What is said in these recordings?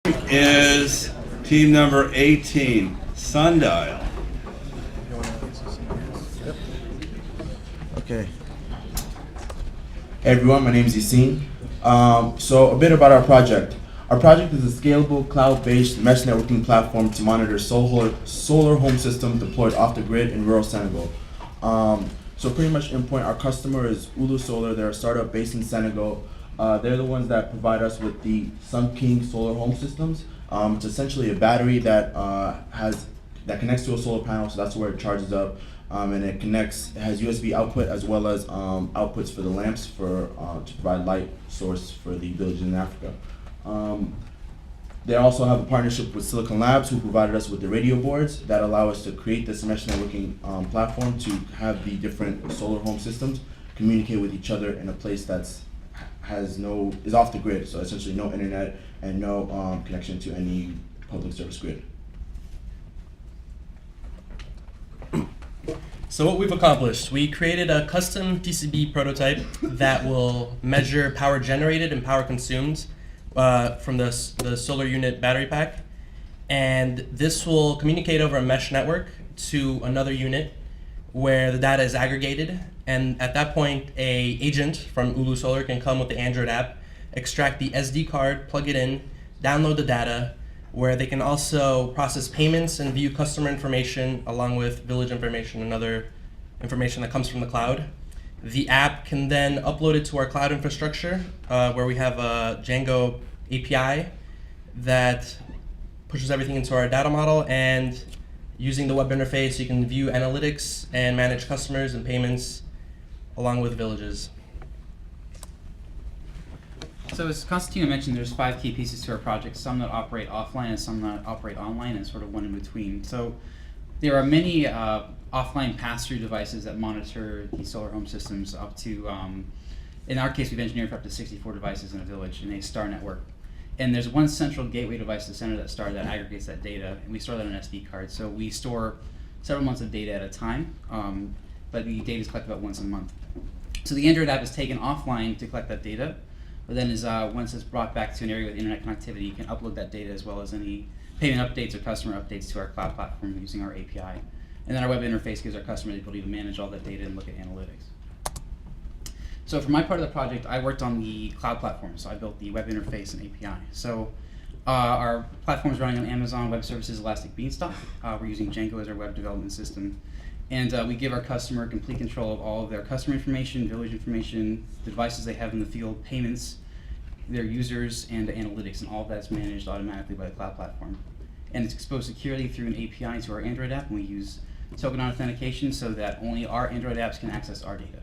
Is team number 18, Sundial. Okay. Hey everyone, my name is ECEDay. So a bit about our project. Our project is a scalable, cloud-based mesh networking platform to monitor solar home systems deployed off the grid in rural Senegal. So pretty much in point, our customer is Ulu Solar. They're a startup based in Senegal. They're the ones that provide us with the Sun King solar home systems. It's essentially a battery that connects to a solar panel, so that's where it charges up. And it has USB output as well as outputs for the lamps to provide light source for the villages in Africa. They also have a partnership with Silicon Labs, who provided us with the radio boards that allow us to create this mesh networking platform to have the different solar home systems communicate with each other in a place is off the grid, so essentially no internet and no connection to any public service grid. So what we've accomplished, we created a custom PCB prototype that will measure power generated and power consumed from the solar unit battery pack. And this will communicate over a mesh network to another unit where the data is aggregated. And at that point, a agent from Ulu Solar can come with the Android app, extract the SD card, plug it in, download the data, where they can also process payments and view customer information along with village information and other information that comes from the cloud. The app can then upload it to our cloud infrastructure, where we have a Django API that pushes everything into our data model, and using the web interface, you can view analytics and manage customers and payments along with villages. So as Constantino mentioned, there's 5 key pieces to our project, some that operate offline and some that operate online, and sort of one in between. So there are many offline pass-through devices that monitor the solar home systems up to, in our case, we've engineered for up to 64 devices in a village in a star network. And there's one central gateway device, the center of that star, that aggregates that data, and we store that on an SD card. So we store several months of data at a time, but the data is collected about once a month. So the Android app is taken offline to collect that data, but then once it's brought back to an area with internet connectivity, you can upload that data as well as any payment updates or customer updates to our cloud platform using our API. And then our web interface gives our customer the ability to manage all that data and look at analytics. So for my part of the project, I worked on the cloud platform, so I built the web interface and API. So our platform is running on Amazon Web Services Elastic Beanstalk. We're using Django as our web development system. And we give our customer complete control of all of their customer information, village information, the devices they have in the field, payments, their users, and analytics, and all of that's managed automatically by the cloud platform. And it's exposed securely through an API to our Android app, and we use token authentication so that only our Android apps can access our data.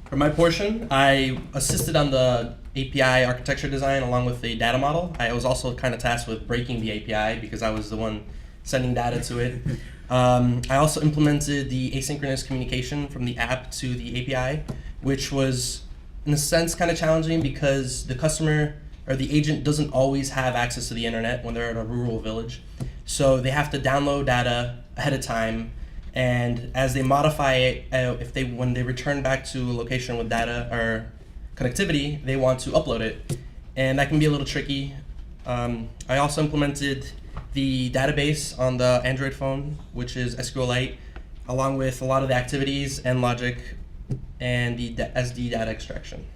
For my portion, I assisted on the API architecture design along with the data model. I was also kind of tasked with breaking the API because I was the one sending data to it. I also implemented the asynchronous communication from the app to the API, which was, in a sense, kind of challenging because the customer or the agent doesn't always have access to the internet when they're at a rural village. So they have to download data ahead of time, and as they modify it, when they return back to a location with data or connectivity, they want to upload it, and that can be a little tricky. I also implemented the database on the Android phone, which is SQLite, along with a lot of the activities and logic and the SD data extraction.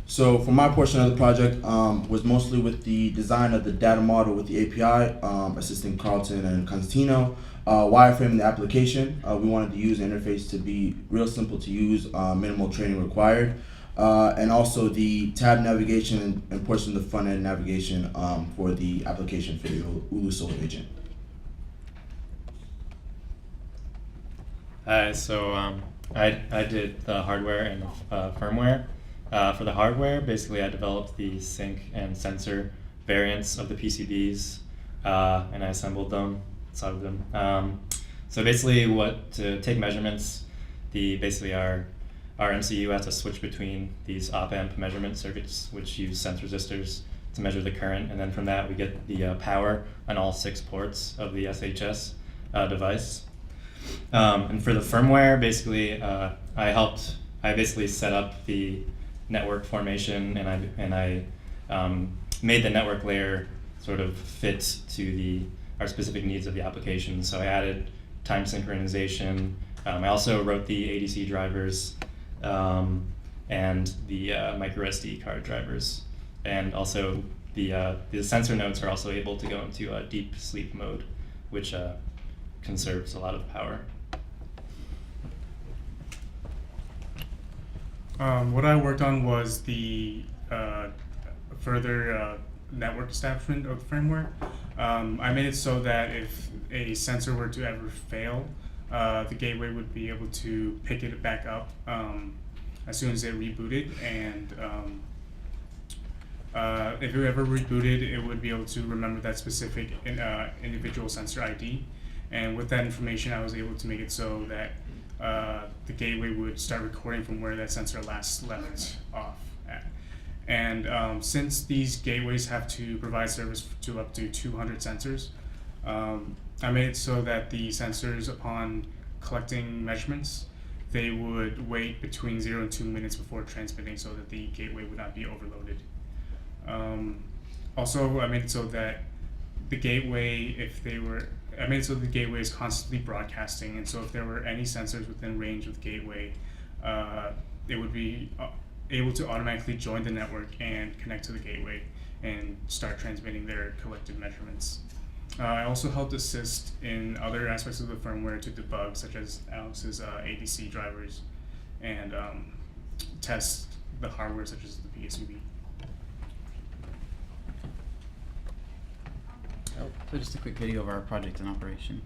So for my portion of the project was mostly with the design of the data model with the API, assisting Carlton and Constantino, wireframing the application. We wanted to use the interface to be real simple to use, minimal training required, and also the tab navigation and portion of the front end navigation for the application for the Ulu Solar agent. So I did the hardware and firmware. For the hardware, basically I developed the sync and sensor variants of the PCBs, and I assembled them, soldered them. So basically to take measurements, basically our MCU has to switch between these op-amp measurement circuits, which use sense resistors to measure the current, and then from that we get the power on all 6 ports of the SHS device. And for the firmware, basically I basically set up the network formation, and I made the network layer sort of fit to our specific needs of the application. So I added time synchronization. I also wrote the ADC drivers and the micro SD card drivers, and also the sensor nodes are also able to go into deep sleep mode, which conserves a lot of power. What I worked on was the further network establishment of the firmware. I made it so that if a sensor were to ever fail, the gateway would be able to pick it back up as soon as it rebooted, and if it ever rebooted, it would be able to remember that specific individual sensor ID. And with that information, I was able to make it so that the gateway would start recording from where that sensor last left off at. And since these gateways have to provide service to up to 200 sensors, I made it so that the sensors, upon collecting measurements, they would wait between 0 and 2 minutes before transmitting so that the gateway would not be overloaded. Also, I made it so that the gateway, I made it so the gateway is constantly broadcasting, and so if there were any sensors within range of the gateway, it would be able to automatically join the network and connect to the gateway and start transmitting their collected measurements. I also helped assist in other aspects of the firmware to debug, such as Alex's ADC drivers, and test the hardware, such as the PSUB. So just a quick video of our project in operation.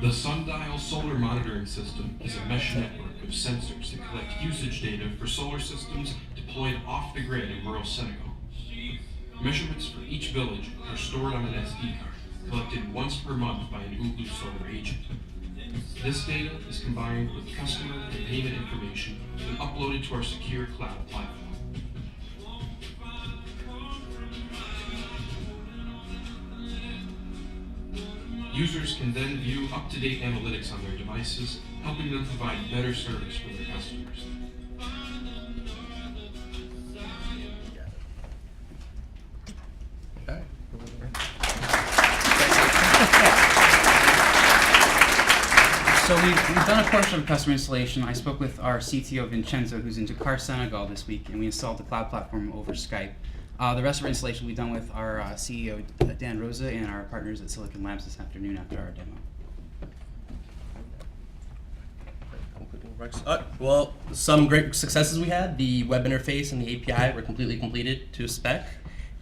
The Sundial solar monitoring system is a mesh network of sensors that collect usage data for solar systems deployed off the grid in rural Senegal. Measurements for each village are stored on an SD card, collected once per month by an Ulu solar agent. This data is combined with customer and payment information and uploaded to our secure cloud platform. Users can then view up-to-date analytics on their devices, helping them provide better service for their customers. So we've done a portion of customer installation. I spoke with our CTO Vincenzo, who's in Dakar, Senegal this week, and we installed the cloud platform over Skype. The rest of our installation will be done with our CEO, Dan Rosa, and our partners at Silicon Labs this afternoon after our demo. Well, some great successes we had. The web interface and the API were completely completed to spec,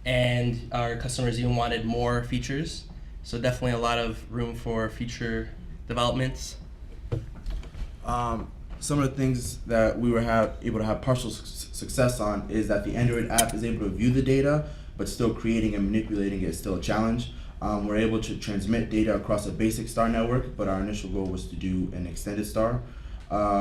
and our customers even wanted more features. So definitely a lot of room for future developments. Some of the things that we were able to have partial success on is that the Android app is able to view the data, but still creating and manipulating it is still a challenge. We're able to transmit data across a basic star network, but our initial goal was to do an extended star.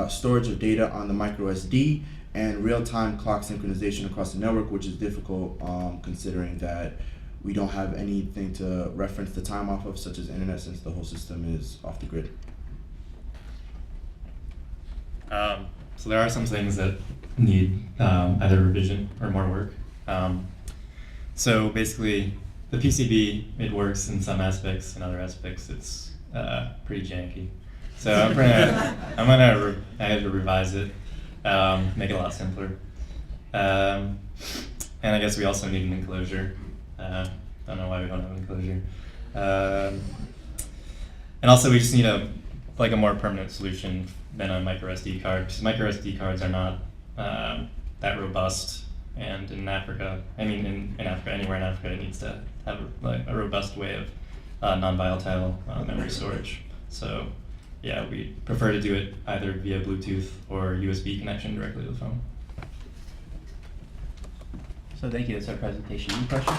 Storage of data on the micro SD, and real-time clock synchronization across the network, which is difficult considering that we don't have anything to reference the time off of, such as internet, since the whole system is off the grid. So there are some things that need either revision or more work. So basically, the PCB, it works in some aspects. In other aspects, it's pretty janky. So I had to revise it, make it a lot simpler. And I guess we also need an enclosure. Don't know why we don't have an enclosure. And also we just need a more permanent solution than a micro SD card, because micro SD cards are not that robust. And in Africa, in Africa, anywhere in Africa, it needs to have a robust way of non-volatile memory storage. So yeah, we prefer to do it either via Bluetooth or USB connection directly to the phone. So thank you, that's our presentation. Any questions?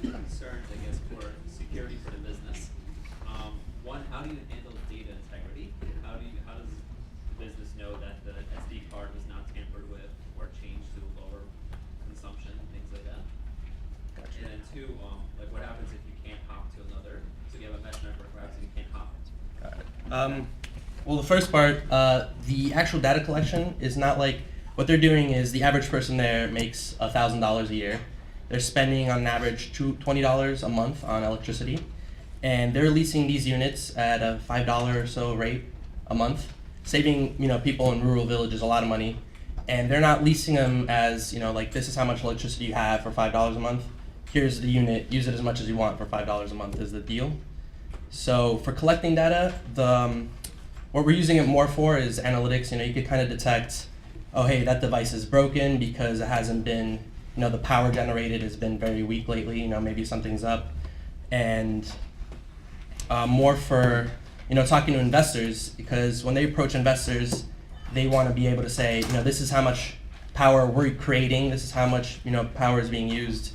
Concerns, I guess, for security for the business. One, how do you handle data integrity? How does Well, the first part, the actual data collection is not like, what they're doing is the average person there makes $1,000 a year. They're spending on an average $20 a month on electricity, and they're leasing these units at a $5 or so rate a month, saving people in rural villages a lot of money. And they're not leasing them as like, this is how much electricity you have for $5 a month. Here's the unit, use it as much as you want for $5 a month is the deal. So for collecting data, what we're using it more for is analytics. You could kind of detect, oh hey, that device is broken because it hasn't been, the power generated has been very weak lately. Maybe something's up, and more for talking to investors, because when they approach investors, they want to be able to say, this is how much power we're creating, this is how much power is being used,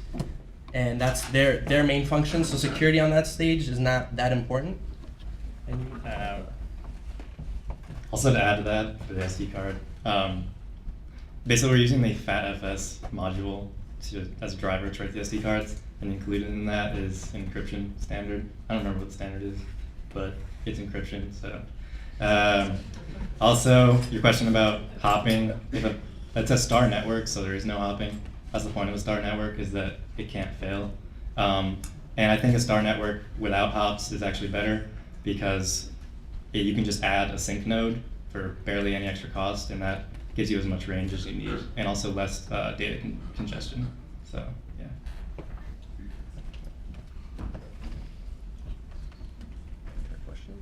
and that's their main function. So security on that stage is not that important. Also, to add to that, for the SD card, basically we're using the FATFS module as a driver to write the SD cards, and included in that is an encryption standard. I don't remember what the standard is, but it's encryption. So, also your question about hopping, it's a star network, so there is no hopping. That's the point of a star network, is that it can't fail. And I think a star network without hops is actually better, because you can just add a sync node for barely any extra cost, and that gives you as much range as you need, and also less data congestion. So, yeah.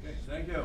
Okay, thank you.